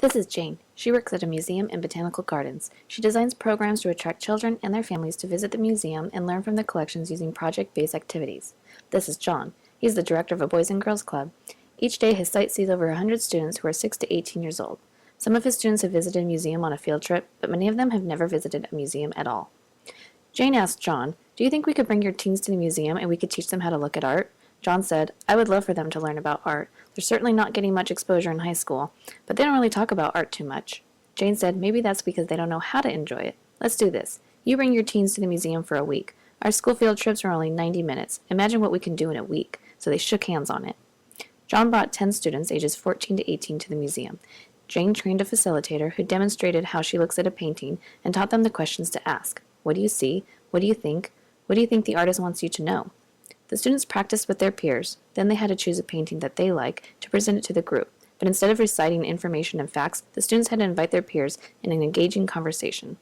This is Jane. She works at a museum in botanical gardens. She designs programs to attract children and their families to visit the museum and learn from the collections using project-based activities. This is John. He's the director of a Boys and Girls Club. Each day his site sees over 100 students who are 6 to 18 years old. Some of his students have visited a museum on a field trip, but many of them have never visited a museum at all. Jane asked John, "Do you think we could bring your teens to the museum and we could teach them how to look at art?" John said, "I would love for them to learn about art. They're certainly not getting much exposure in high school, but they don't really talk about art too much." Jane said, "Maybe that's because they don't know how to enjoy it. Let's do this. You bring your teens to the museum for a week. Our school field trips are only 90 minutes. Imagine what we can do in a week." So they shook hands on it. John brought 10 students ages 14 to 18 to the museum. Jane trained a facilitator who demonstrated how she looks at a painting and taught them the questions to ask. What do you see? What do you think? What do you think the artist wants you to know? The students practiced with their peers. Then they had to choose a painting that they like to present it to the group. But instead of reciting information and facts, the students had to invite their peers in an engaging conversation.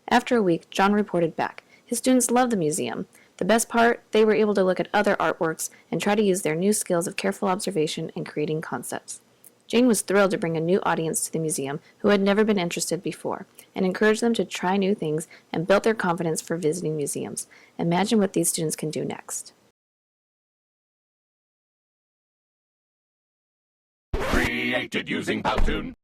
After a week, John reported back. His students loved the museum. The best part, they were able to look at other artworks and try to use their new skills of careful observation and creating concepts. Jane was thrilled to bring a new audience to the museum who had never been interested before, and encouraged them to try new things and built their confidence for visiting museums. Imagine what these students can do next. Created using Powtoon.